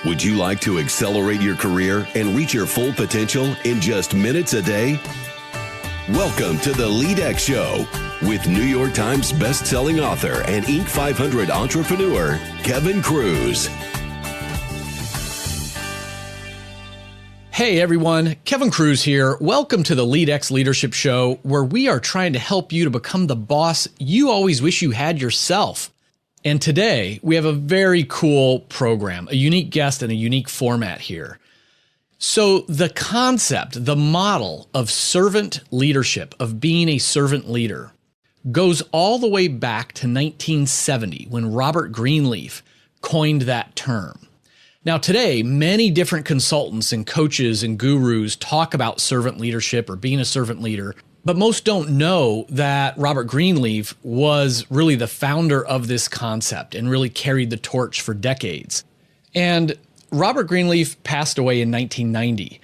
Would you like to accelerate your career and reach your full potential in just minutes a day? Welcome to the LEADx Show with New York Times best-selling author and Inc. 500 entrepreneur, Kevin Kruse. Hey everyone, Kevin Kruse here. Welcome to the LEADx Leadership Show, where we are trying to help you to become the boss you always wish you had yourself. And today we have a very cool program, a unique guest and a unique format here. So the concept, the model of servant leadership, of being a servant leader, goes all the way back to 1970 when Robert Greenleaf coined that term. Now today, many different consultants and coaches and gurus talk about servant leadership or being a servant leader, but most don't know that Robert Greenleaf was really the founder of this concept and really carried the torch for decades. And Robert Greenleaf passed away in 1990.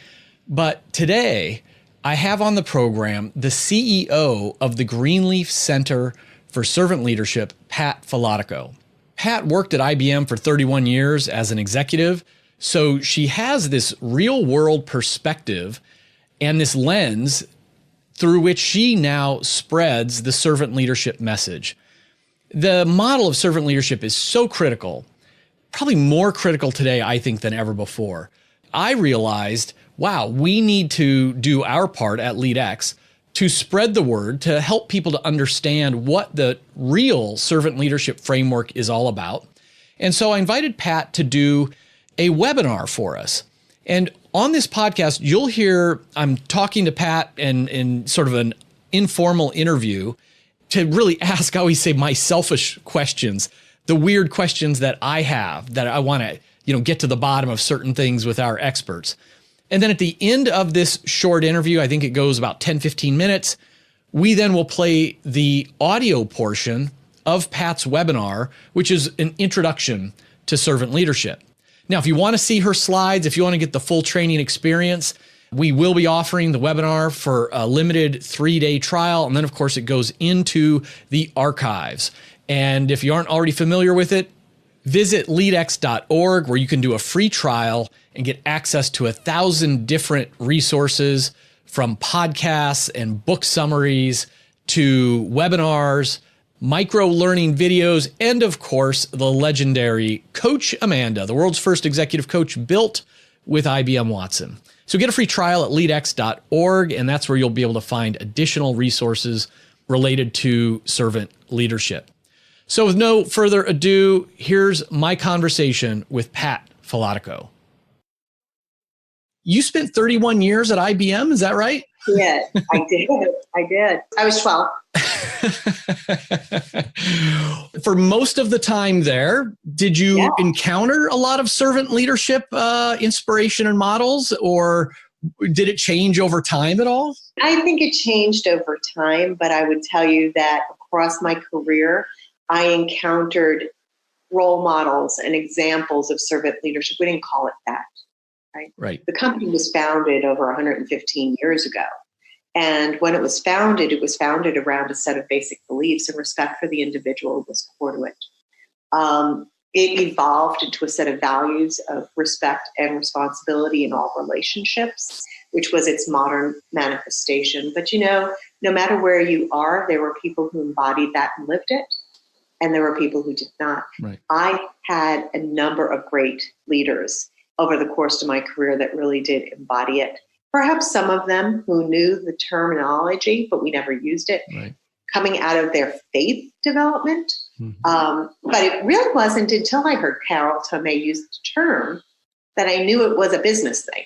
But today, I have on the program the CEO of the Greenleaf Center for Servant Leadership, Pat Falotico. Pat worked at IBM for 31 years as an executive, so she has this real-world perspective and this lens through which she now spreads the servant leadership message. The model of servant leadership is so critical, probably more critical today, I think, than ever before. I realized, wow, we need to do our part at LEADx to spread the word, to help people to understand what the real servant leadership framework is all about. And so I invited Pat to do a webinar for us. And on this podcast, you'll hear I'm talking to Pat in sort of an informal interview to really ask, how we say, my selfish questions, the weird questions that I have that I want to, get to the bottom of certain things with our experts. And then at the end of this short interview, I think it goes about 10, 15 minutes, we then will play the audio portion of Pat's webinar, which is an introduction to servant leadership. Now, if you want to see her slides, if you want to get the full training experience, we will be offering the webinar for a limited 3-day trial. And then, of course, it goes into the archives. And if you aren't already familiar with it, visit leadx.org, where you can do a free trial and get access to 1,000 different resources, from podcasts and book summaries to webinars, micro-learning videos, and of course, the legendary Coach Amanda, the world's first executive coach built with IBM Watson. So get a free trial at leadx.org, and that's where you'll be able to find additional resources related to servant leadership. So with no further ado, here's my conversation with Pat Falotico. You spent 31 years at IBM, is that right? Yeah, I did. I was 12. For most of the time there, did you encounter a lot of servant leadership inspiration and models, or did it change over time at all? I think it changed over time, but I would tell you that across my career, I encountered role models and examples of servant leadership. We didn't call it that, right? The company was founded over 115 years ago. And when it was founded around a set of basic beliefs, and respect for the individual was core to it. It evolved into a set of values of respect and responsibility in all relationships, which was its modern manifestation. But no matter where you are, there were people who embodied that and lived it, and there were people who did not. Right. I had a number of great leaders over the course of my career that really did embody it. Perhaps some of them who knew the terminology, but we never used it, coming out of their faith development. Mm-hmm. But it really wasn't until I heard Carol Tomé use the term that I knew it was a business thing.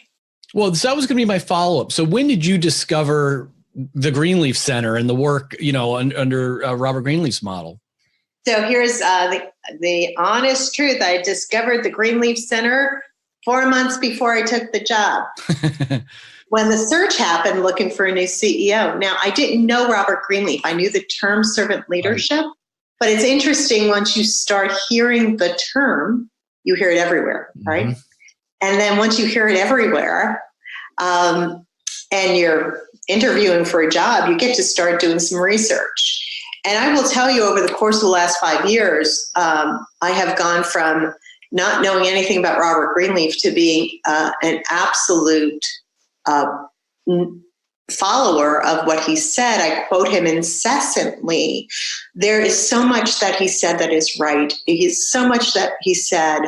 Well, that was going to be my follow-up. So when did you discover the Greenleaf Center and the work, under Robert Greenleaf's model? So here's the honest truth. I discovered the Greenleaf Center 4 months before I took the job. When the search happened looking for a new CEO. Now, I didn't know Robert Greenleaf. I knew the term servant leadership, but it's interesting once you start hearing the term, you hear it everywhere, right? Mm-hmm. And then once you hear it everywhere, and you're interviewing for a job, you get to start doing some research. And I will tell you, over the course of the last 5 years, I have gone from not knowing anything about Robert Greenleaf, to being an absolute follower of what he said. I quote him incessantly. There is so much that he said that is right. He's so much that he said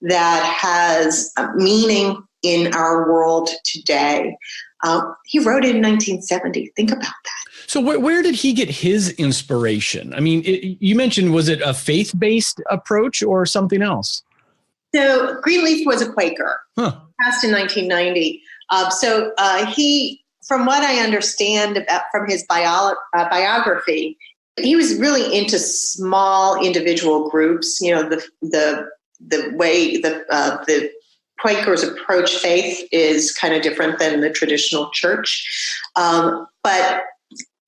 that has meaning in our world today. He wrote it in 1970. Think about that. So where did he get his inspiration? I mean, you mentioned, was it a faith-based approach or something else? So Greenleaf was a Quaker, passed in 1990. He, from what I understand from his biography, he was really into small individual groups. You know, the way the Quakers approach faith is kind of different than the traditional church. But,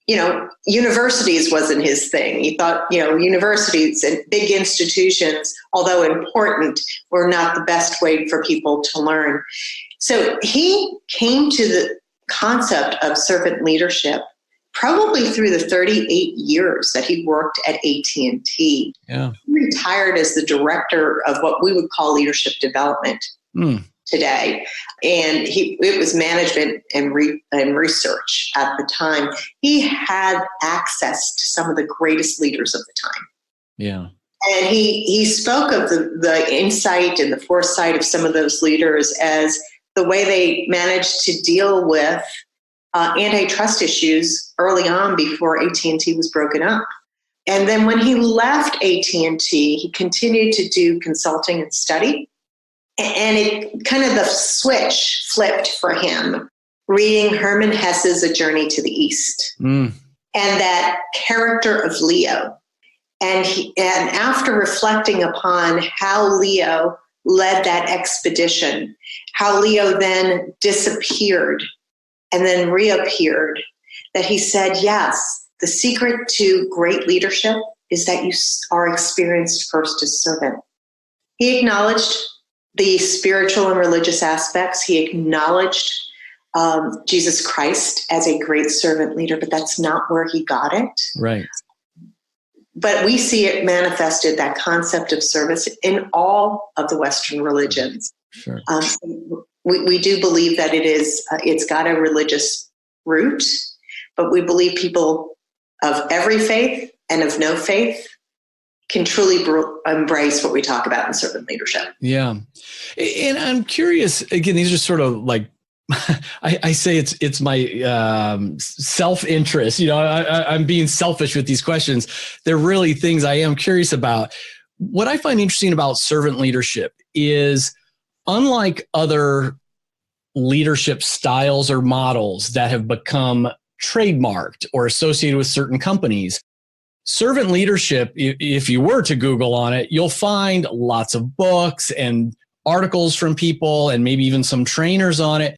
you know, universities wasn't his thing. He thought, you know, universities and big institutions, although important, were not the best way for people to learn. So he came to the concept of servant leadership probably through the 38 years that he worked at AT&T. Yeah. He retired as the director of what we would call leadership development today. And it was management and research at the time. He had access to some of the greatest leaders of the time. Yeah. And he spoke of the insight and the foresight of some of those leaders as the way they managed to deal with antitrust issues early on before AT&T was broken up. And then when he left AT&T, he continued to do consulting and study. And it kind of the switch flipped for him, reading Hermann Hesse's A Journey to the East and that character of Leo. And after reflecting upon how Leo led that expedition, how Leo then disappeared and then reappeared, that he said, yes, the secret to great leadership is that you are experienced first as servant. He acknowledged the spiritual and religious aspects. He acknowledged Jesus Christ as a great servant leader, but that's not where he got it. Right. But we see it manifested, that concept of service, in all of the Western religions. Sure. We do believe that it's got a religious root, but we believe people of every faith and of no faith can truly embrace what we talk about in servant leadership. Yeah. And I'm curious, again, these are sort of like, I say it's my self-interest. You know, I'm being selfish with these questions. They're really things I am curious about. What I find interesting about servant leadership is, unlike other leadership styles or models that have become trademarked or associated with certain companies, servant leadership, if you were to Google on it, you'll find lots of books and articles from people and maybe even some trainers on it.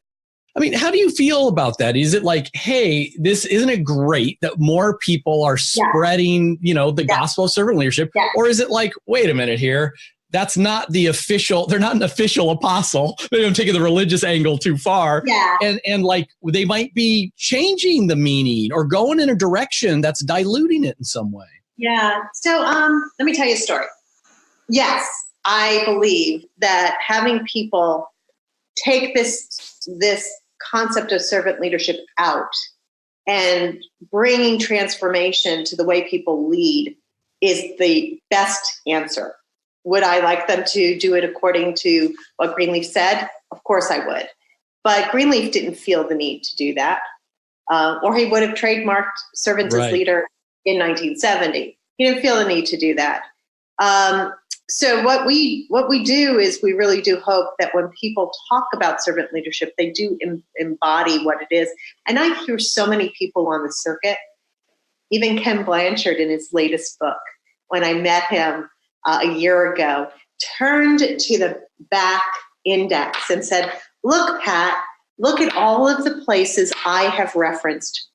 I mean, how do you feel about that? Is it like, hey, isn't it great that more people are spreading, you know, the gospel of servant leadership? Yeah. Or is it like, wait a minute here, that's not the official, they're not an official apostle. Maybe I'm taking the religious angle too far. Yeah. And like they might be changing the meaning or going in a direction that's diluting it in some way. Yeah. So let me tell you a story. Yes, I believe that having people take this concept of servant leadership out and bringing transformation to the way people lead is the best answer. Would I like them to do it according to what Greenleaf said? Of course I would. But Greenleaf didn't feel the need to do that, or he would have trademarked servant as leader in 1970. He didn't feel the need to do that. So what we do is we really do hope that when people talk about servant leadership, they do embody what it is. And I hear so many people on the circuit, even Ken Blanchard in his latest book, when I met him a year ago, turned to the back index and said, look, Pat, look at all of the places I have referenced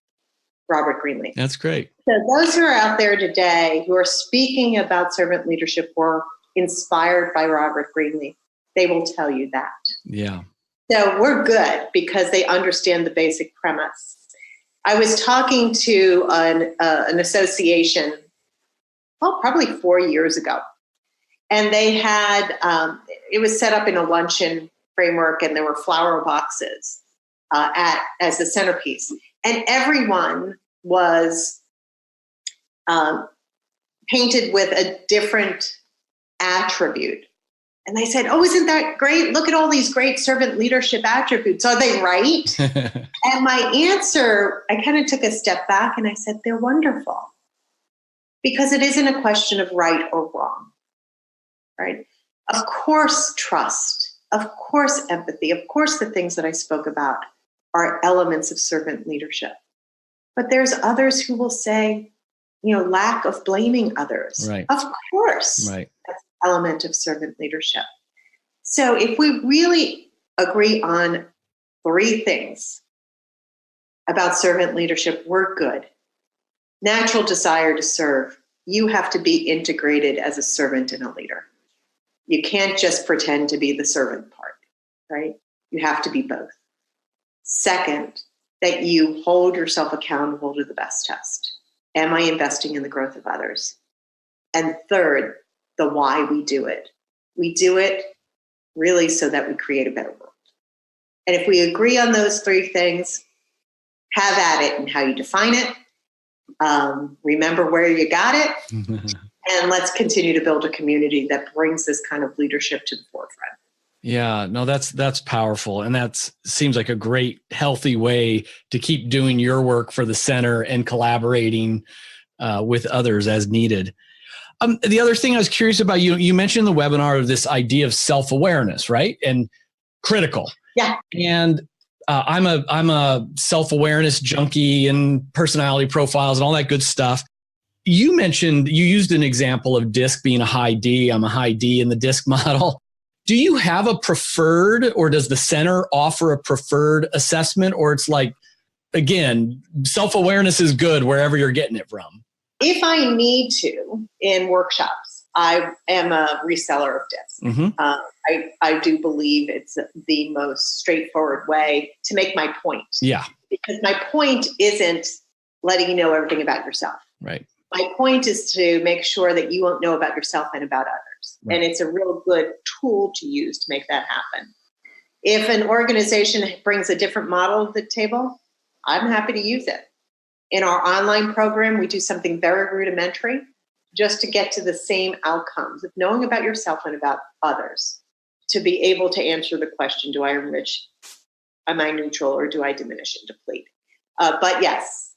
Robert Greenleaf. That's great. So those who are out there today who are speaking about servant leadership were inspired by Robert Greenleaf. They will tell you that. Yeah. So we're good because they understand the basic premise. I was talking to an association, probably 4 years ago. And they had, it was set up in a luncheon framework, and there were flower boxes as the centerpiece. And everyone was painted with a different attribute. And they said, oh, isn't that great? Look at all these great servant leadership attributes. Are they right? And my answer, I kind of took a step back and I said, they're wonderful. Because it isn't a question of right or wrong, right? Of course, trust, of course, empathy, of course, the things that I spoke about are elements of servant leadership. But there's others who will say, lack of blaming others. Right. Of course, right. That's an element of servant leadership. So if we really agree on 3 things about servant leadership, we're good. Natural desire to serve. You have to be integrated as a servant and a leader. You can't just pretend to be the servant part, right? You have to be both. Second, that you hold yourself accountable to the best test. Am I investing in the growth of others? And third, the why we do it. We do it really so that we create a better world. And if we agree on those 3 things, have at it in how you define it. Remember where you got it. And let's continue to build a community that brings this kind of leadership to the forefront. Yeah, no, that's powerful. And that seems like a great, healthy way to keep doing your work for the center and collaborating with others as needed. The other thing I was curious about, you mentioned in the webinar of this idea of self-awareness, right? And critical. Yeah. And I'm a self-awareness junkie and personality profiles and all that good stuff. You used an example of DISC being a high D. I'm a high D in the DISC model. Do you have a preferred, or does the center offer a preferred assessment? Or it's like, again, self-awareness is good wherever you're getting it from? If I need to in workshops, I am a reseller of DISC. Mm-hmm. I do believe it's the most straightforward way to make my point. Yeah. Because my point isn't letting you know everything about yourself. Right. My point is to make sure that you won't know about yourself and about others. Right. And it's a real good tool to use to make that happen. If an organization brings a different model to the table, I'm happy to use it. In our online program, we do something very rudimentary just to get to the same outcomes of knowing about yourself and about others, to be able to answer the question, do I enrich, am I neutral, or do I diminish and deplete? But yes,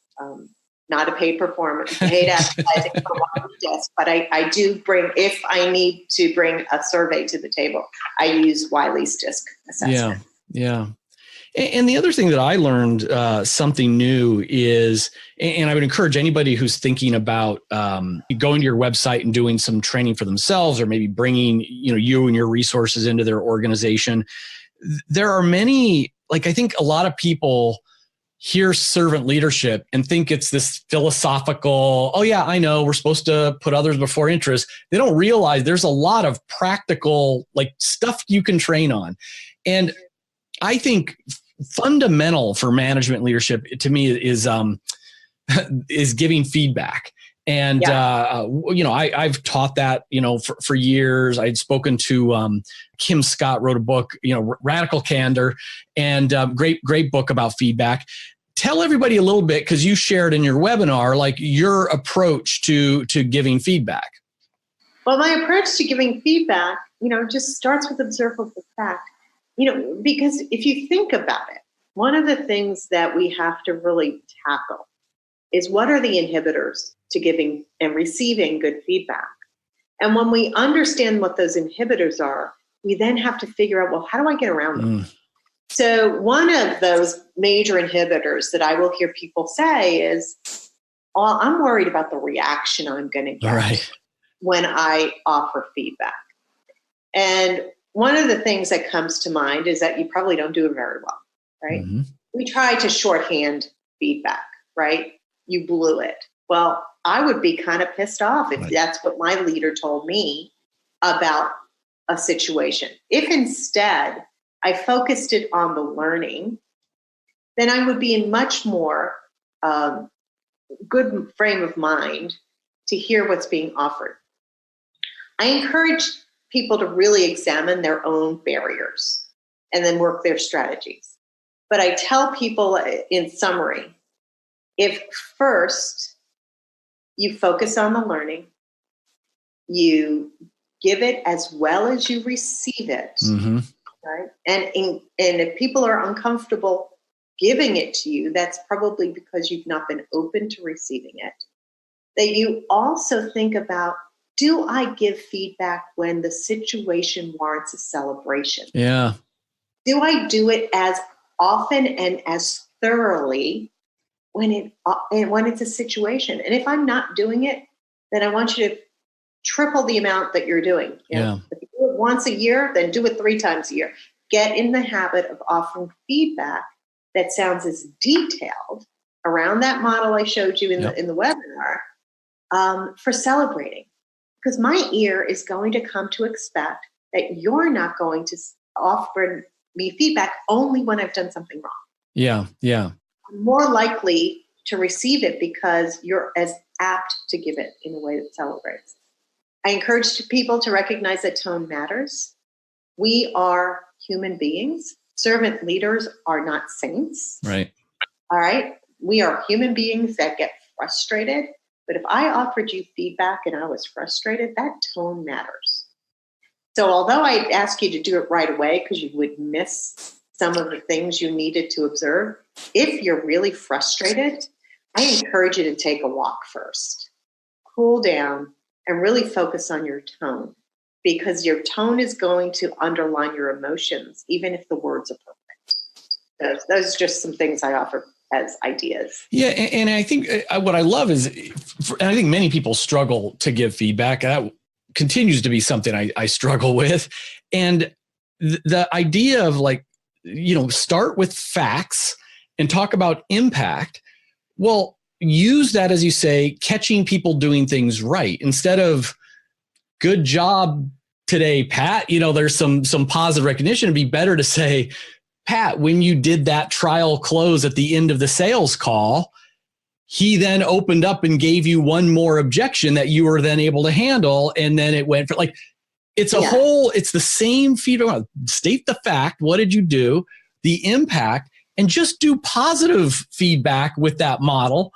not a paid performance, paid advertising for one DISC, but I do bring, if I need to bring a survey to the table, I use Wiley's DISC assessment. Yeah. And the other thing that I learned something new is, and I would encourage anybody who's thinking about going to your website and doing some training for themselves, or maybe bringing you and your resources into their organization. There are many, I think a lot of people hear servant leadership and think it's this philosophical, oh yeah, I know we're supposed to put others before interests. They don't realize there's a lot of practical stuff you can train on. And I think fundamental for management leadership to me is giving feedback. And, I've taught that, for years. I'd spoken to Kim Scott, wrote a book, Radical Candor, and great book about feedback. Tell everybody a little bit, because you shared in your webinar, your approach to giving feedback. Well, my approach to giving feedback, just starts with observable fact. Because if you think about it, one of the things that we have to really tackle is what are the inhibitors to giving and receiving good feedback. And when we understand what those inhibitors are, we then have to figure out, well, how do I get around them? So one of those major inhibitors that I will hear people say is, well, I'm worried about the reaction I'm going to get when I offer feedback. And one of the things that comes to mind is that you probably don't do it very well, right? Mm-hmm. We try to shorthand feedback, right? You blew it. Well, I would be kind of pissed off if that's what my leader told me about a situation. If instead I focused it on the learning, then I would be in much more good frame of mind to hear what's being offered. I encourage people to really examine their own barriers and then work their strategies. But I tell people in summary, if first you focus on the learning, you give it as well as you receive it, right? And if people are uncomfortable giving it to you, that's probably because you've not been open to receiving it. That you also think about, do I give feedback when the situation warrants a celebration? Yeah. Do I do it as often and as thoroughly when it's a situation? And if I'm not doing it, then I want you to triple the amount that you're doing. If you do it once a year, then do it 3 times a year. Get in the habit of offering feedback that sounds as detailed around that model I showed you in the webinar for celebrating. Because my ear is going to come to expect that you're not going to offer me feedback only when I've done something wrong. Yeah. I'm more likely to receive it because you're as apt to give it in a way that celebrates. I encourage people to recognize that tone matters. We are human beings. Servant leaders are not saints. Right. All right. We are human beings that get frustrated. But if I offered you feedback and I was frustrated, that tone matters. So although I'd ask you to do it right away because you would miss some of the things you needed to observe, if you're really frustrated, I encourage you to take a walk first. Cool down and really focus on your tone, because your tone is going to underline your emotions, even if the words are perfect. Those are just some things I offer as ideas. Yeah. And I think what I love is, and I think many people struggle to give feedback. That continues to be something I struggle with. And the idea of start with facts and talk about impact. Well, use that, as you say, catching people doing things right instead of good job today, Pat. There's some positive recognition. It'd be better to say, Pat, when you did that trial close at the end of the sales call, he then opened up and gave you one more objection that you were then able to handle. And then it went for it's it's the same feedback. State the fact. What did you do? The impact, and just do positive feedback with that model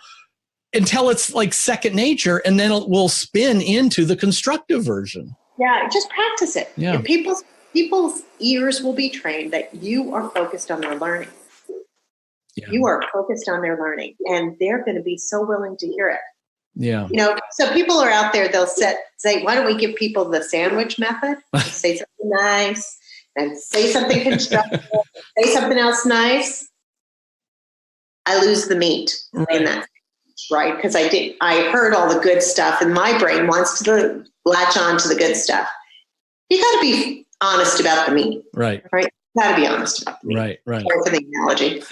until it's second nature. And then it will spin into the constructive version. Yeah. Just practice it. Yeah. And people's ears will be trained that you are focused on their learning. Yeah. You are focused on their learning, and they're going to be so willing to hear it. Yeah. So people are out there, they'll say, why don't we give people the sandwich method? Say something nice, and say something constructive, say something else nice. I lose the meat in that, right? Because I heard all the good stuff, and my brain wants to latch on to the good stuff. You got to be honest about the meat. Right. Got to be honest about the meat. Right. Sorry for the analogy.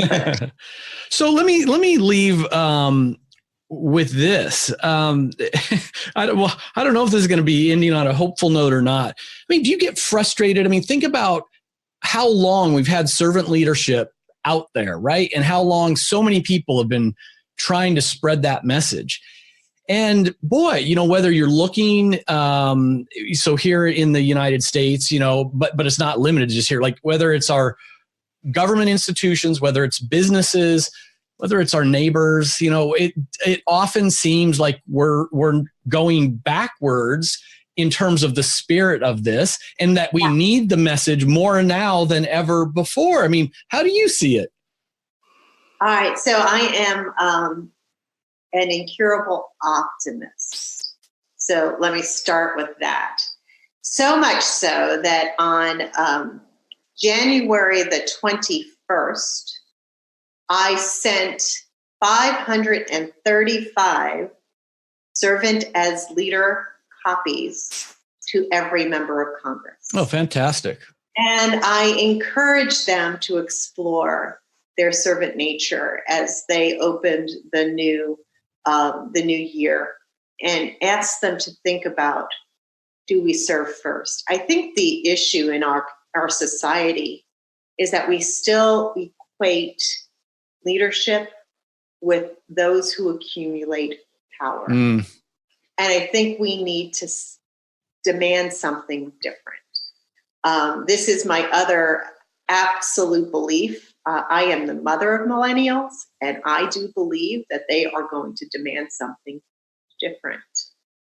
So let me leave with this. I don't know if this is going to be ending on a hopeful note or not. I mean, do you get frustrated? I mean, think about how long we've had servant leadership out there, right? And how long so many people have been trying to spread that message. And boy, whether you're looking, so here in the United States, but it's not limited to just here, whether it's our government institutions, whether it's businesses, whether it's our neighbors, it often seems like we're going backwards in terms of the spirit of this, and that we need the message more now than ever before. I mean, how do you see it? All right. So I am an incurable optimist. So let me start with that. So much so that on January the 21st, I sent 535 servant as leader copies to every member of Congress. Oh, fantastic. And I encourage them to explore their servant nature as they opened the new year, and ask them to think about, do we serve first? I think the issue in our society is that we still equate leadership with those who accumulate power. And I think we need to demand something different. This is my other absolute belief. I am the mother of millennials, and I do believe that they are going to demand something different.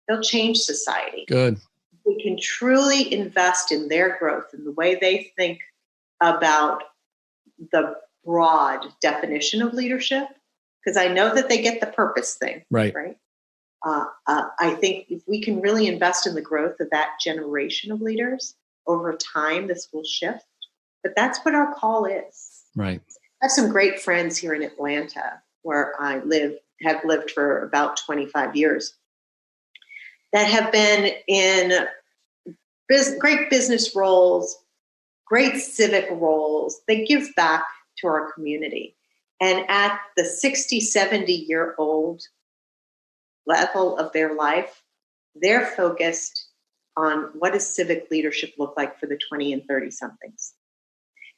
They'll change society. Good. We can truly invest in their growth and the way they think about the broad definition of leadership, because I know that they get the purpose thing, right? I think if we can really invest in the growth of that generation of leaders, over time, this will shift. But that's what our call is. Right. I have some great friends here in Atlanta, where I have lived for about 25 years, that have been in great business roles, great civic roles. They give back to our community. And at the 60, 70-year-old level of their life, they're focused on what does civic leadership look like for the 20 and 30-somethings.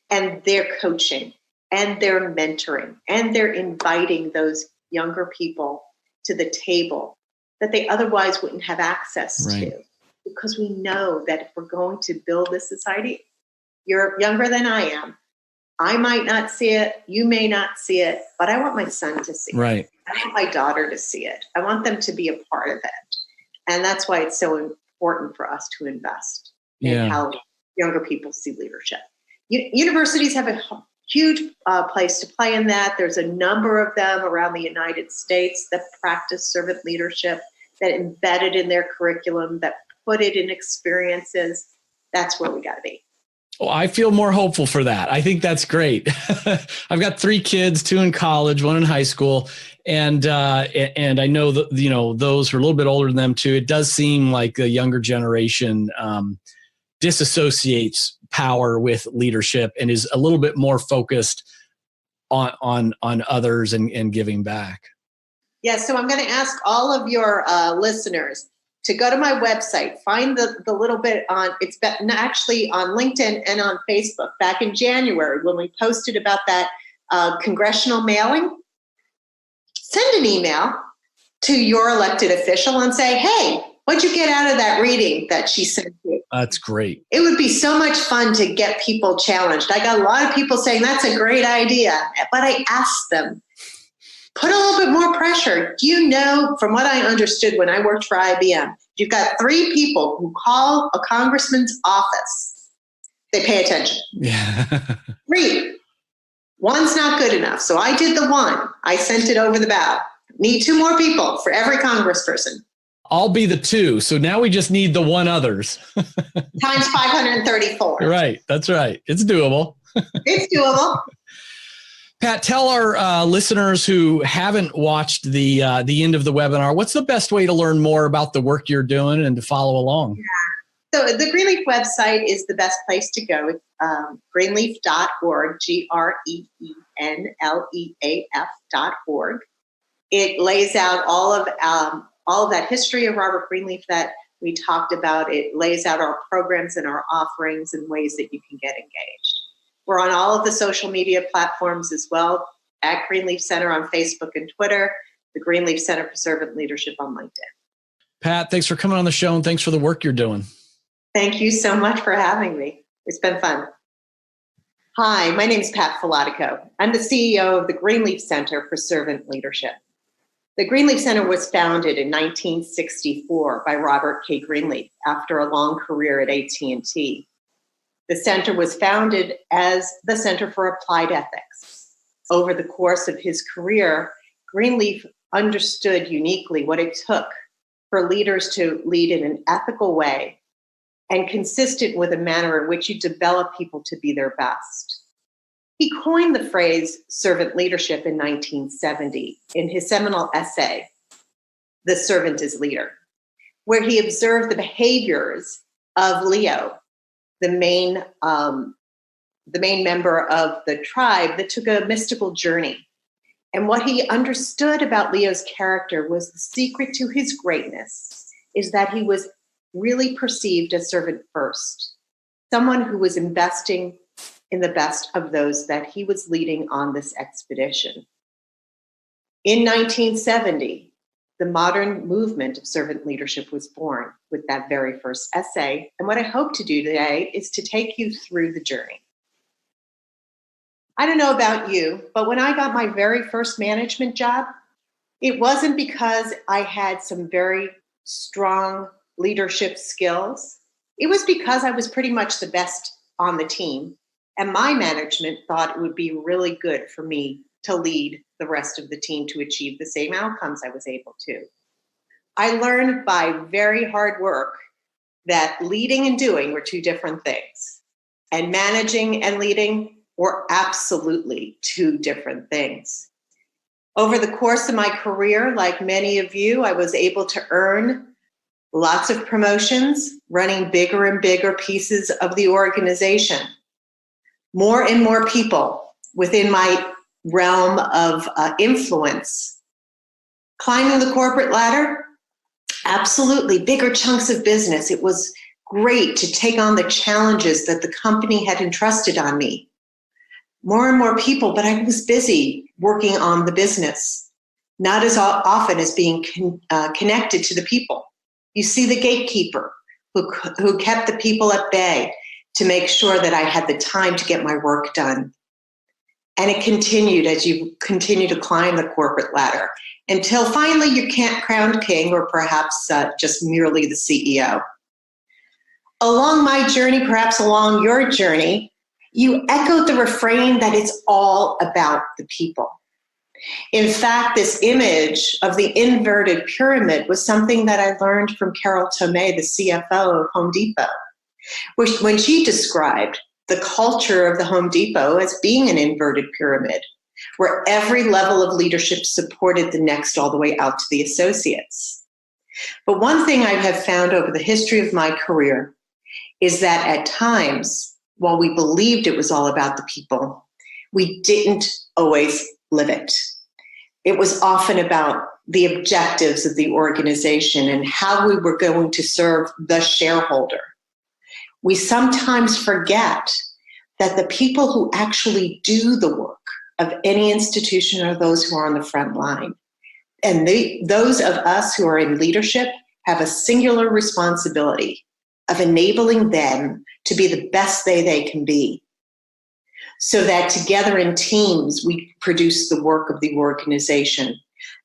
And they're coaching, and they're mentoring, and they're inviting those younger people to the table that they otherwise wouldn't have access to. Because we know that if we're going to build this society, you're younger than I am. I might not see it. You may not see it, but I want my son to see it. I want my daughter to see it. I want them to be a part of it. And that's why it's so important for us to invest in how younger people see leadership. Universities have a huge place to play in that. There's a number of them around the United States that practice servant leadership, that embed it in their curriculum, that put it in experiences. That's where we got to be. Oh, I feel more hopeful for that. I think that's great. I've got 3 kids, 2 in college, 1 in high school. And I know that, those who are a little bit older than them too. It does seem like the younger generation disassociates power with leadership and is a little bit more focused on others and giving back. Yeah. So I'm going to ask all of your listeners to go to my website, find the little bit on, it's actually on LinkedIn and on Facebook back in January when we posted about that congressional mailing. Send an email to your elected official and say, hey, what'd you get out of that reading that she sent you? That's great. It would be so much fun to get people challenged. I got a lot of people saying that's a great idea, but I asked them, put a little bit more pressure. Do you know, from what I understood when I worked for IBM, you've got 3 people who call a congressman's office. They pay attention. Yeah. 3. One's not good enough. So I did the 1. I sent it over the bow. Need 2 more people for every congressperson. I'll be the 2. So now we just need the 1 others. Times 534. Right. That's right. It's doable. It's doable. Pat, tell our listeners who haven't watched the end of the webinar, what's the best way to learn more about the work you're doing and to follow along? Yeah. So the Greenleaf website is the best place to go. It's greenleaf.org, GRENLEAF.org. It lays out all of that history of Robert Greenleaf that we talked about. It lays out our programs and our offerings and ways that you can get engaged. We're on all of the social media platforms as well, at Greenleaf Center on Facebook and Twitter, the Greenleaf Center for Servant Leadership on LinkedIn. Pat, thanks for coming on the show and thanks for the work you're doing. Thank you so much for having me. It's been fun. Hi, my name is Pat Falotico. I'm the CEO of the Greenleaf Center for Servant Leadership. The Greenleaf Center was founded in 1964 by Robert K. Greenleaf after a long career at AT&T. The center was founded as the Center for Applied Ethics. Over the course of his career, Greenleaf understood uniquely what it took for leaders to lead in an ethical way and consistent with a manner in which you develop people to be their best. He coined the phrase servant leadership in 1970 in his seminal essay, The Servant is Leader, where he observed the behaviors of Leo, the main member of the tribe that took a mystical journey. And what he understood about Leo's character was the secret to his greatness is that he was really perceived as servant first, someone who was investing in the best of those that he was leading on this expedition. In 1970, the modern movement of servant leadership was born with that very first essay. And what I hope to do today is to take you through the journey. I don't know about you, but when I got my very first management job, it wasn't because I had some very strong leadership skills. It was because I was pretty much the best on the team. And my management thought it would be really good for me to lead the rest of the team to achieve the same outcomes I was able to. I learned by very hard work that leading and doing were two different things. And managing and leading were absolutely two different things. Over the course of my career, like many of you, I was able to earn lots of promotions, running bigger and bigger pieces of the organization. More and more people within my realm of influence. Climbing the corporate ladder, absolutely, bigger chunks of business. It was great to take on the challenges that the company had entrusted on me. More and more people, but I was busy working on the business, not as often as being connected to the people. You see the gatekeeper who kept the people at bay to make sure that I had the time to get my work done. And it continued as you continue to climb the corporate ladder until finally you can't crown king or perhaps just merely the CEO. Along my journey, perhaps along your journey, you echoed the refrain that it's all about the people. In fact, this image of the inverted pyramid was something that I learned from Carol Tomei, the CFO of Home Depot, when she described the culture of the Home Depot as being an inverted pyramid, where every level of leadership supported the next all the way out to the associates. But one thing I have found over the history of my career is that at times, while we believed it was all about the people, we didn't always live it. It was often about the objectives of the organization and how we were going to serve the shareholder. We sometimes forget that the people who actually do the work of any institution are those who are on the front line. And those of us who are in leadership have a singular responsibility of enabling them to be the best they can be, so that together in teams we produce the work of the organization,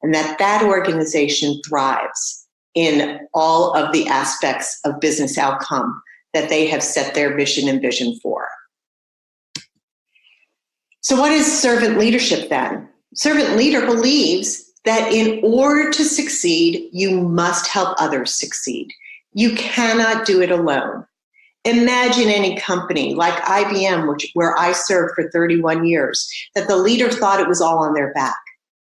and that organization thrives in all of the aspects of business outcome that they have set their mission and vision for. So what is servant leadership then? Servant leader believes that in order to succeed, you must help others succeed. You cannot do it alone. Imagine any company like IBM, where I served for 31 years, that the leader thought it was all on their back.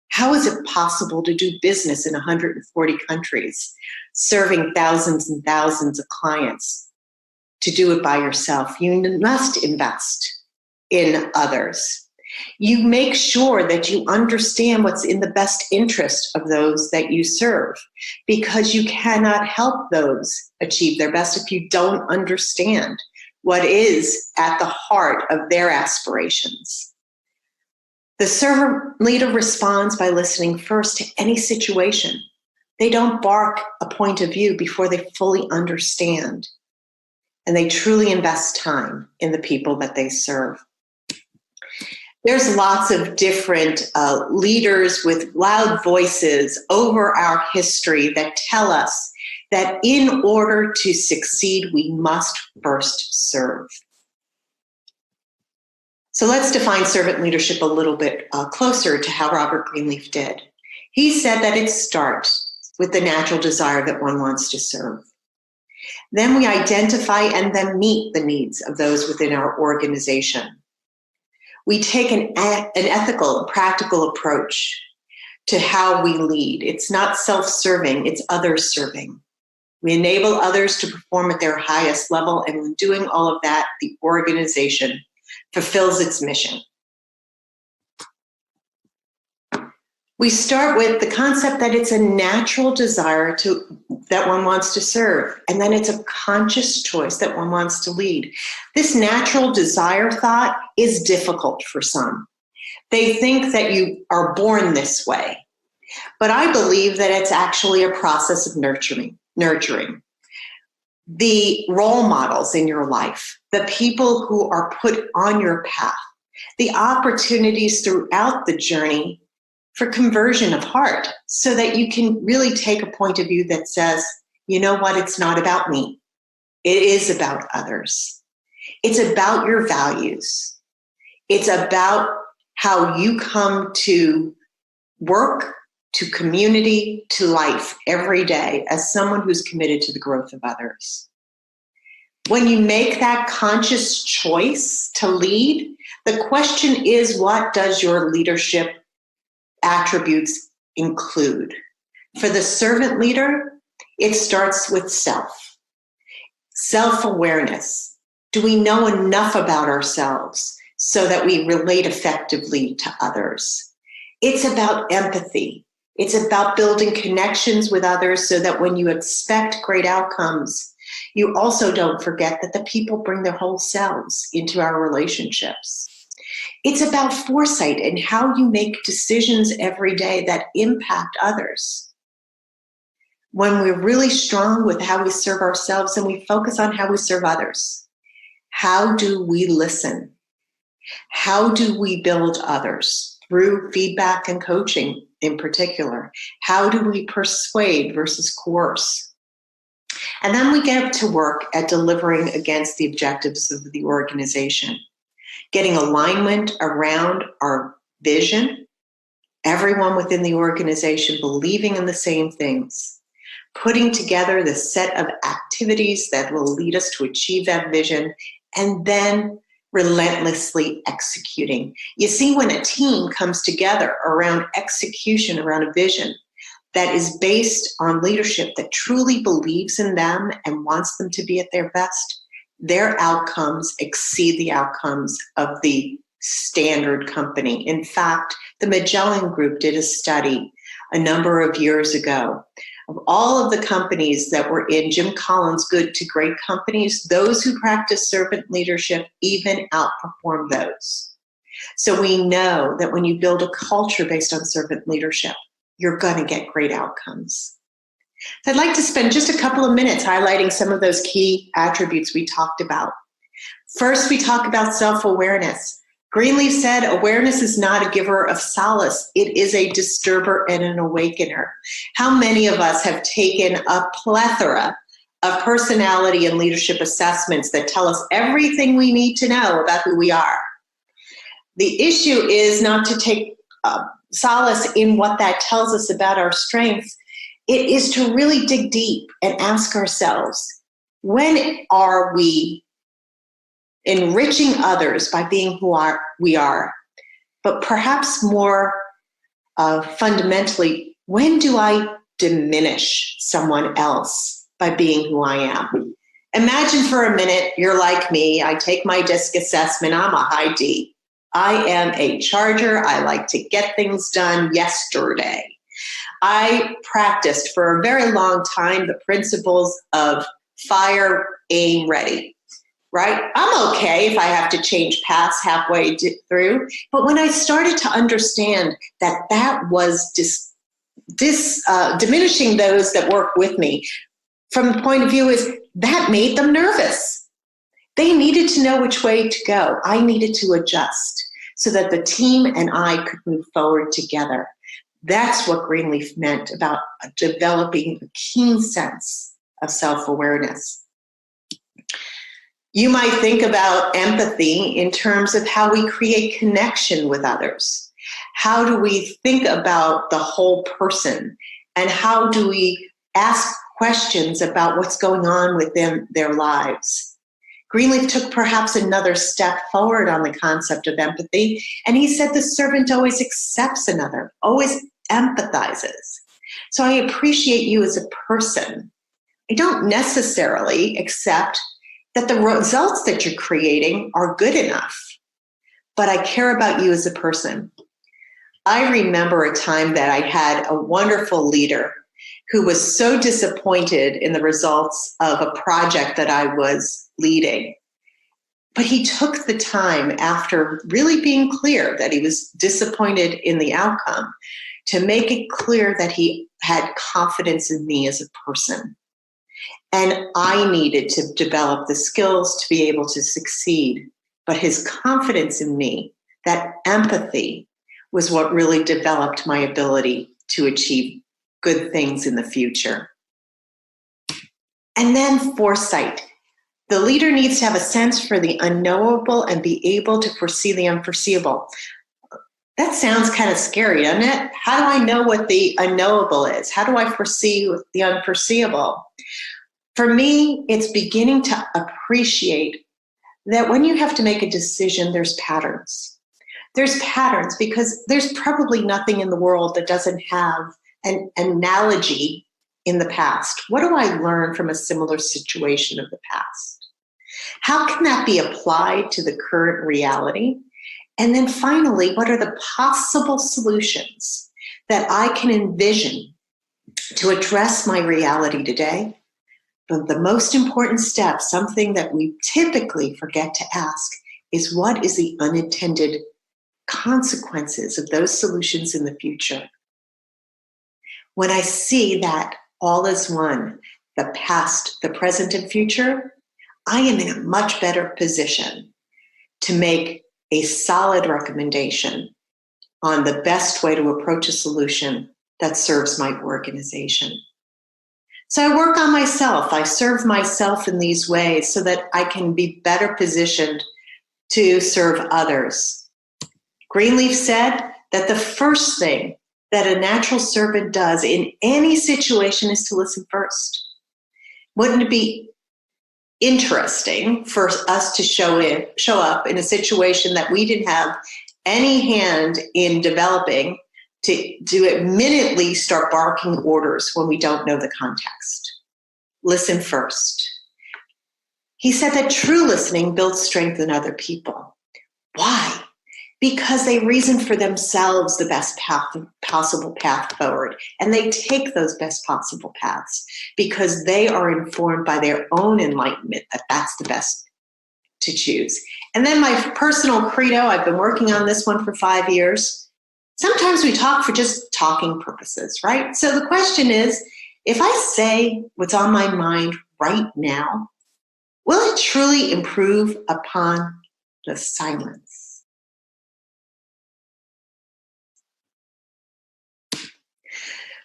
How is it possible to do business in 140 countries, serving thousands and thousands of clients? To do it by yourself, you must invest in others. You make sure that you understand what's in the best interest of those that you serve, because you cannot help those achieve their best if you don't understand what is at the heart of their aspirations. The servant leader responds by listening first to any situation. They don't bark a point of view before they fully understand. And they truly invest time in the people that they serve. There's lots of different leaders with loud voices over our history that tell us that in order to succeed, we must first serve. So let's define servant leadership a little bit closer to how Robert Greenleaf did. He said that it starts with the natural desire that one wants to serve. Then we identify and then meet the needs of those within our organization. We take an ethical, practical approach to how we lead. It's not self-serving, it's others-serving. We enable others to perform at their highest level, and in doing all of that, the organization fulfills its mission. We start with the concept that it's a natural desire that one wants to serve, and then it's a conscious choice that one wants to lead. This natural desire thought is difficult for some. They think that you are born this way. But I believe that it's actually a process of nurturing. The role models in your life, the people who are put on your path, the opportunities throughout the journey for conversion of heart, so that you can really take a point of view that says, you know what, it's not about me. It is about others. It's about your values. It's about how you come to work, to community, to life every day as someone who's committed to the growth of others. When you make that conscious choice to lead, the question is, what does your leadership attributes include? For the servant leader, it starts with self-awareness. Do we know enough about ourselves so that we relate effectively to others? It's about empathy. It's about building connections with others so that when you expect great outcomes, you also don't forget that the people bring their whole selves into our relationships. It's about foresight and how you make decisions every day that impact others. When we're really strong with how we serve ourselves and we focus on how we serve others, how do we listen? How do we build others through feedback and coaching in particular? How do we persuade versus coerce? And then we get to work at delivering against the objectives of the organization, getting alignment around our vision, everyone within the organization believing in the same things, putting together the set of activities that will lead us to achieve that vision, and then relentlessly executing. You see, when a team comes together around execution, around a vision that is based on leadership that truly believes in them and wants them to be at their best, their outcomes exceed the outcomes of the standard company. In fact, the Magellan Group did a study a number of years ago of all of the companies that were in Jim Collins' Good to Great Companies. Those who practice servant leadership even outperform those. So we know that when you build a culture based on servant leadership, you're going to get great outcomes. So I'd like to spend just a couple of minutes highlighting some of those key attributes we talked about. First, we talk about self-awareness. Greenleaf said, awareness is not a giver of solace. It is a disturber and an awakener. How many of us have taken a plethora of personality and leadership assessments that tell us everything we need to know about who we are? The issue is not to take solace in what that tells us about our strengths. It is to really dig deep and ask ourselves, when are we enriching others by being who we are? But perhaps more fundamentally, when do I diminish someone else by being who I am? Imagine for a minute, you're like me. I take my DISC assessment. I'm a high D. I am a charger. I like to get things done yesterday. I practiced for a very long time the principles of fire, aim, ready, right? I'm okay if I have to change paths halfway through. But when I started to understand that that was diminishing those that work with me, from the point of view is that made them nervous. They needed to know which way to go. I needed to adjust so that the team and I could move forward together. That's what Greenleaf meant about developing a keen sense of self-awareness. You might think about empathy in terms of how we create connection with others. How do we think about the whole person? And how do we ask questions about what's going on within their lives? Greenleaf took perhaps another step forward on the concept of empathy, and he said the servant always accepts another, always empathizes. So I appreciate you as a person. I don't necessarily accept that the results that you're creating are good enough, but I care about you as a person. I remember a time that I had a wonderful leader who was so disappointed in the results of a project that I was leading. But he took the time, after really being clear that he was disappointed in the outcome, to make it clear that he had confidence in me as a person. And I needed to develop the skills to be able to succeed. But his confidence in me, that empathy, was what really developed my ability to achieve good things in the future. And then foresight. The leader needs to have a sense for the unknowable and be able to foresee the unforeseeable. That sounds kind of scary, doesn't it? How do I know what the unknowable is? How do I foresee the unforeseeable? For me, it's beginning to appreciate that when you have to make a decision, there's patterns. There's patterns because there's probably nothing in the world that doesn't have an analogy in the past. What do I learn from a similar situation of the past? How can that be applied to the current reality? And then finally, what are the possible solutions that I can envision to address my reality today? But the most important step, something that we typically forget to ask, is what is the unintended consequences of those solutions in the future? When I see that all is one, the past, the present, and future, I am in a much better position to make a solid recommendation on the best way to approach a solution that serves my organization. So I work on myself. I serve myself in these ways so that I can be better positioned to serve others. Greenleaf said that the first thing that a natural servant does in any situation is to listen first. Wouldn't it be interesting for us to show up in a situation that we didn't have any hand in developing to immediately start barking orders when we don't know the context? Listen first. He said that true listening builds strength in other people. Why? Because they reason for themselves the best possible path forward, and they take those best possible paths because they are informed by their own enlightenment that that's the best to choose. And then my personal credo, I've been working on this one for 5 years. Sometimes we talk for just talking purposes, right? So the question is, if I say what's on my mind right now, will it truly improve upon the silence?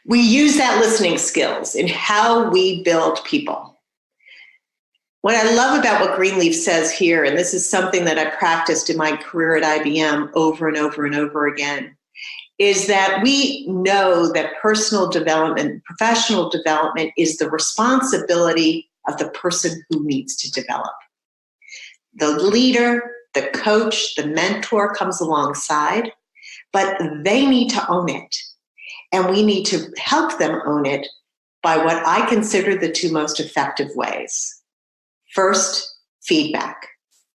We use that listening skills in how we build people. What I love about what Greenleaf says here, and this is something that I practiced in my career at IBM over and over and over again, is that we know that personal development, professional development is the responsibility of the person who needs to develop. The leader, the coach, the mentor comes alongside, but they need to own it. And we need to help them own it by what I consider the two most effective ways. First, feedback.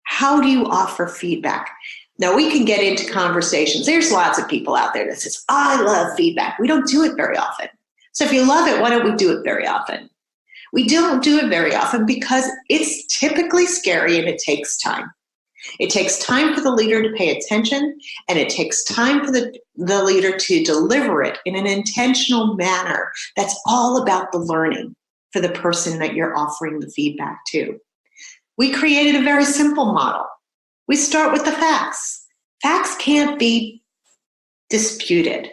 How do you offer feedback? Now, we can get into conversations. There's lots of people out there that says, I love feedback. We don't do it very often. So if you love it, why don't we do it very often? We don't do it very often because it's typically scary and it takes time. It takes time for the leader to pay attention, and it takes time for the leader to deliver it in an intentional manner that's all about the learning for the person that you're offering the feedback to. We created a very simple model. We start with the facts. Facts can't be disputed.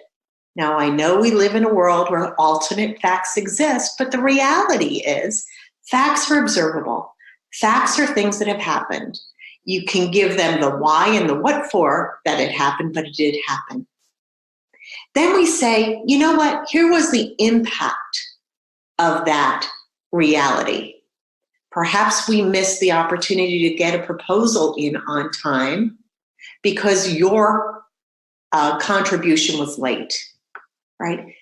Now, I know we live in a world where alternate facts exist, but the reality is facts are observable. Facts are things that have happened. You can give them the why and the what for that it happened, but it did happen. Then we say, you know what? Here was the impact of that reality. Perhaps we missed the opportunity to get a proposal in on time because your contribution was late, right?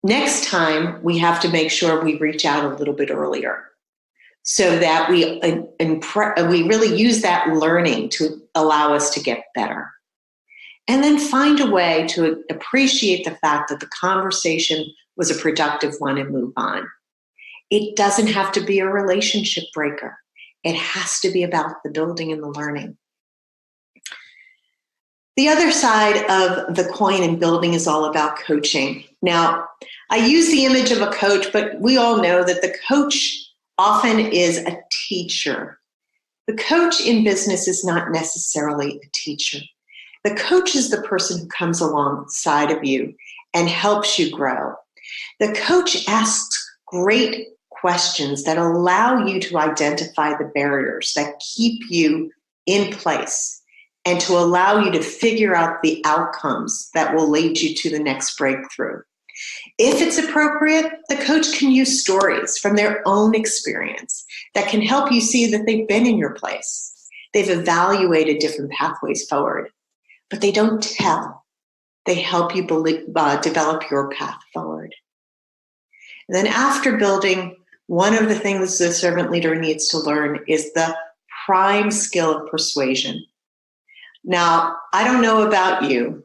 Next time, we have to make sure we reach out a little bit earlier, so that we really use that learning to allow us to get better. And then find a way to appreciate the fact that the conversation was a productive one and move on. It doesn't have to be a relationship breaker. It has to be about the building and the learning. The other side of the coin in building is all about coaching. Now, I use the image of a coach, but we all know that the coach often is a teacher. The coach in business is not necessarily a teacher. The coach is the person who comes alongside of you and helps you grow. The coach asks great questions that allow you to identify the barriers that keep you in place and to allow you to figure out the outcomes that will lead you to the next breakthrough. If it's appropriate, the coach can use stories from their own experience that can help you see that they've been in your place. They've evaluated different pathways forward, but they don't tell. They help you develop your path forward. And then after building, one of the things the servant leader needs to learn is the prime skill of persuasion. Now, I don't know about you,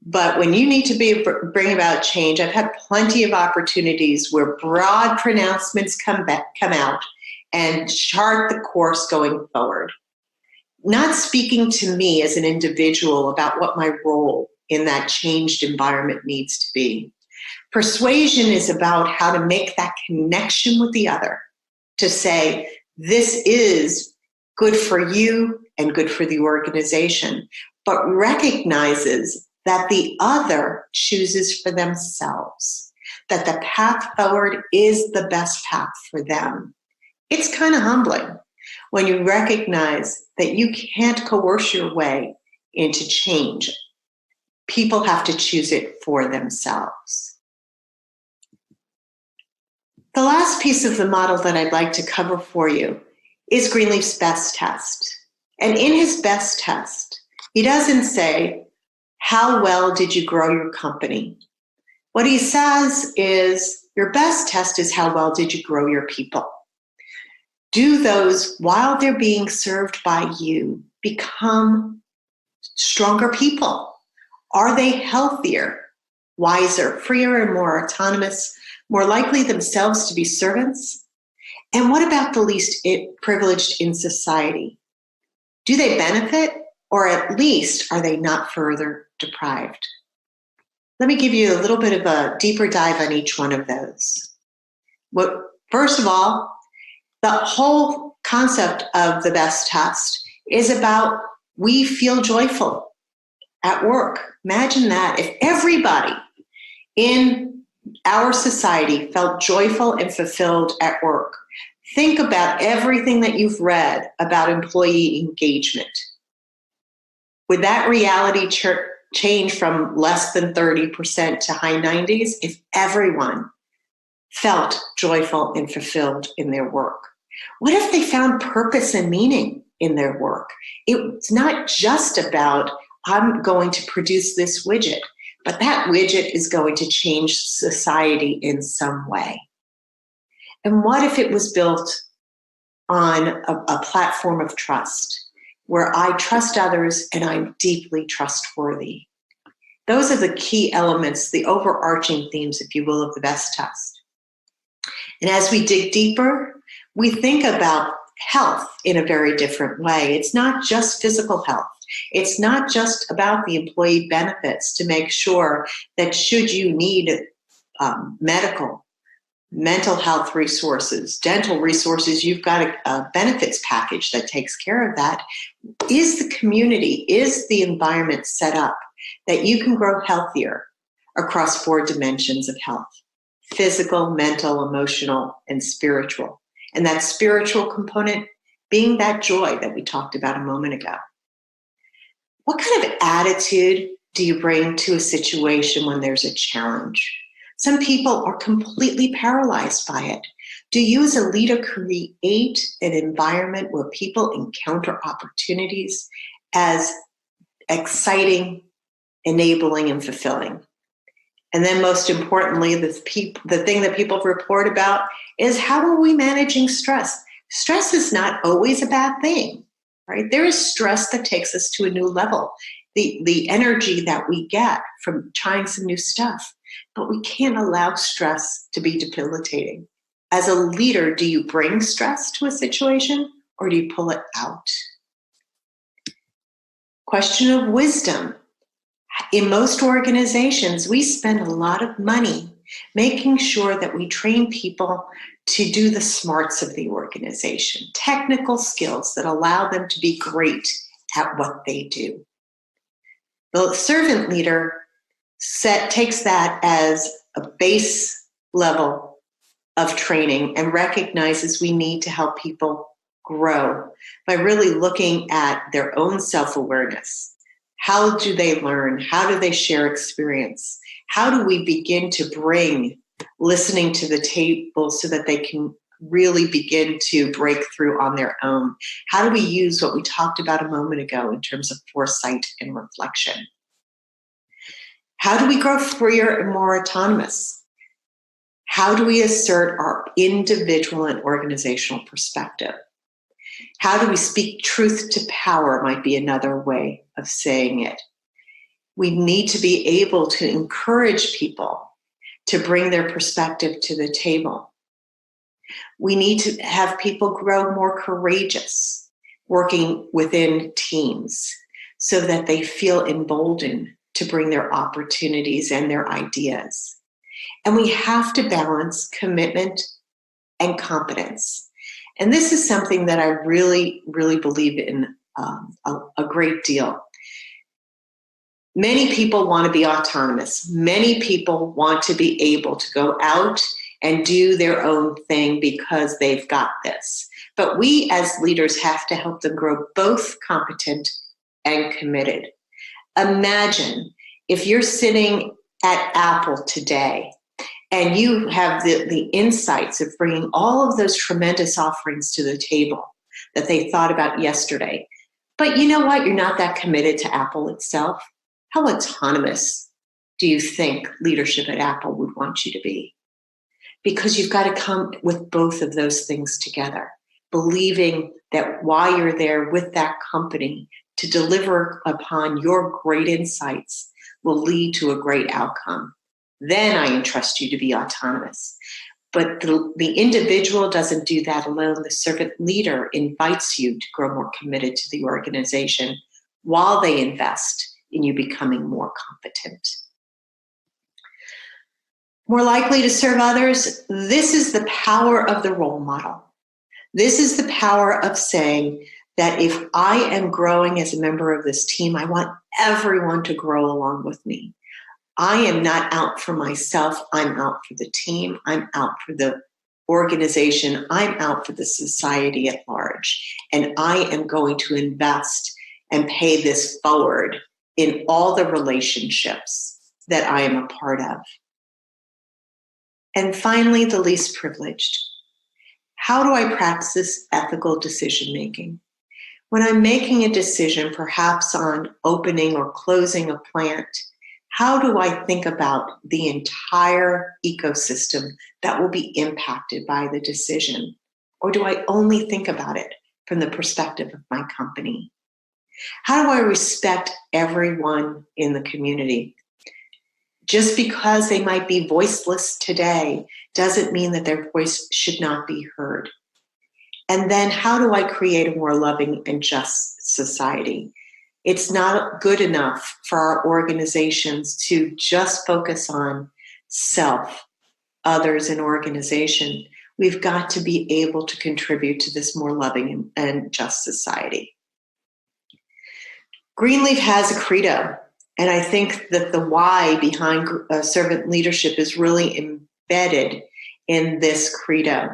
but when you need to bring about change, I've had plenty of opportunities where broad pronouncements come out and chart the course going forward. Not speaking to me as an individual about what my role in that changed environment needs to be. Persuasion is about how to make that connection with the other, to say, this is good for you and good for the organization, but recognizes that the other chooses for themselves, that the path forward is the best path for them. It's kind of humbling when you recognize that you can't coerce your way into change. People have to choose it for themselves. The last piece of the model that I'd like to cover for you is Greenleaf's best test. And in his best test, he doesn't say, how well did you grow your company? What he says is, your best test is how well did you grow your people? Do those, while they're being served by you, become stronger people? Are they healthier, wiser, freer, and more autonomous, more likely themselves to be servants? And what about the least privileged in society? Do they benefit, or at least are they not further deprived? Let me give you a little bit of a deeper dive on each one of those. First of all, the whole concept of the best test is about we feel joyful at work. Imagine that if everybody in our society felt joyful and fulfilled at work. Think about everything that you've read about employee engagement. Would that reality change from less than 30% to high 90s if everyone felt joyful and fulfilled in their work? What if they found purpose and meaning in their work? It's not just about, I'm going to produce this widget, but that widget is going to change society in some way. And what if it was built on a platform of trust, where I trust others and I'm deeply trustworthy? Those are the key elements, the overarching themes, if you will, of the best test. And as we dig deeper, we think about health in a very different way. It's not just physical health. It's not just about the employee benefits to make sure that should you need mental health resources, dental resources, you've got a benefits package that takes care of that. Is the community, is the environment set up that you can grow healthier across 4 dimensions of health: physical, mental, emotional, and spiritual? And that spiritual component being that joy that we talked about a moment ago. What kind of attitude do you bring to a situation when there's a challenge? Some people are completely paralyzed by it. Do you as a leader create an environment where people encounter opportunities as exciting, enabling, and fulfilling? And then most importantly, the thing that people report about is, how are we managing stress? Stress is not always a bad thing, right? There is stress that takes us to a new level. The energy that we get from trying some new stuff. But we can't allow stress to be debilitating. As a leader, do you bring stress to a situation or do you pull it out? Question of wisdom. In most organizations, we spend a lot of money making sure that we train people to do the smarts of the organization, technical skills that allow them to be great at what they do. The servant leader takes that as a base level of training and recognizes we need to help people grow by really looking at their own self-awareness. How do they learn? How do they share experience? How do we begin to bring listening to the table so that they can really begin to break through on their own? How do we use what we talked about a moment ago in terms of foresight and reflection? How do we grow freer and more autonomous? How do we assert our individual and organizational perspective? How do we speak truth to power might be another way of saying it. We need to be able to encourage people to bring their perspective to the table. We need to have people grow more courageous, working within teams so that they feel emboldened to bring their opportunities and their ideas. And we have to balance commitment and competence. And this is something that I really, really believe in a great deal. Many people want to be autonomous. Many people want to be able to go out and do their own thing because they've got this. But we as leaders have to help them grow both competent and committed. Imagine if you're sitting at Apple today and you have the insights of bringing all of those tremendous offerings to the table that they thought about yesterday. But you know what? You're not that committed to Apple itself. How autonomous do you think leadership at Apple would want you to be? Because you've got to come with both of those things together, believing that while you're there with that company to deliver upon your great insights will lead to a great outcome. Then I entrust you to be autonomous. But the individual doesn't do that alone. The servant leader invites you to grow more committed to the organization while they invest in you becoming more competent. More likely to serve others, this is the power of the role model. This is the power of saying that if I am growing as a member of this team, I want everyone to grow along with me. I am not out for myself. I'm out for the team. I'm out for the organization. I'm out for the society at large. And I am going to invest and pay this forward in all the relationships that I am a part of. And finally, the least privileged. How do I practice ethical decision-making? When I'm making a decision, perhaps on opening or closing a plant, how do I think about the entire ecosystem that will be impacted by the decision? Or do I only think about it from the perspective of my company? How do I respect everyone in the community? Just because they might be voiceless today doesn't mean that their voice should not be heard. And then how do I create a more loving and just society? It's not good enough for our organizations to just focus on self, others, and organization. We've got to be able to contribute to this more loving and just society. Greenleaf has a credo, and I think that the why behind servant leadership is really embedded in this credo,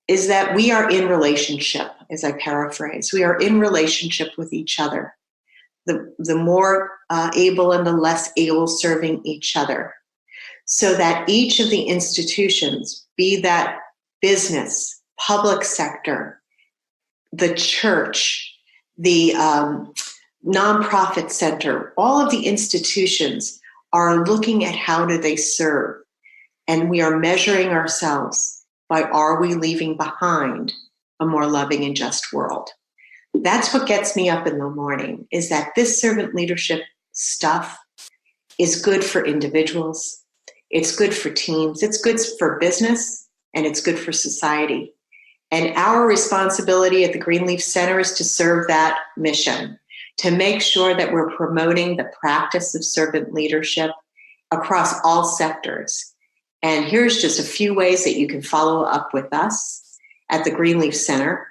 is that we are in relationship, as I paraphrase. We are in relationship with each other. The more able and the less able serving each other, so that each of the institutions, be that business, public sector, the church, the nonprofit center, all of the institutions are looking at how do they serve. And we are measuring ourselves by, are we leaving behind a more loving and just world? That's what gets me up in the morning, is that this servant leadership stuff is good for individuals, it's good for teams, it's good for business, and it's good for society. And our responsibility at the Greenleaf Center is to serve that mission, to make sure that we're promoting the practice of servant leadership across all sectors. And here's just a few ways that you can follow up with us at the Greenleaf Center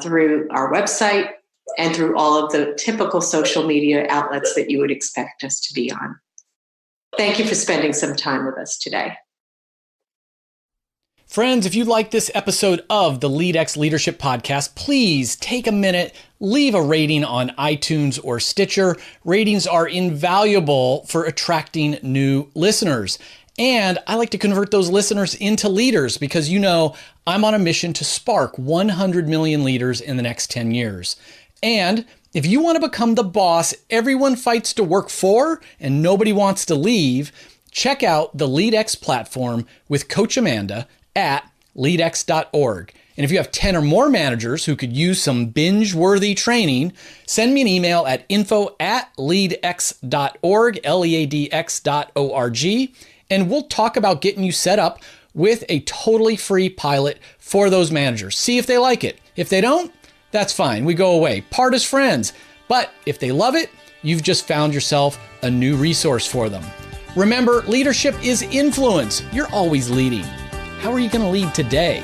through our website and through all of the typical social media outlets that you would expect us to be on. Thank you for spending some time with us today. Friends, if you like this episode of the LEADx Leadership Podcast, please take a minute, leave a rating on iTunes or Stitcher. Ratings are invaluable for attracting new listeners. And I like to convert those listeners into leaders because, you know, I'm on a mission to spark 100 million leaders in the next 10 years. And if you want to become the boss everyone fights to work for and nobody wants to leave, check out the LEADx platform with Coach Amanda at leadx.org. And if you have 10 or more managers who could use some binge-worthy training, send me an email at info@leadx.org, LEADx.org, and we'll talk about getting you set up with a totally free pilot for those managers. See if they like it. If they don't, that's fine. We go away. Part as friends. But if they love it, you've just found yourself a new resource for them. Remember, leadership is influence. You're always leading. How are you going to lead today?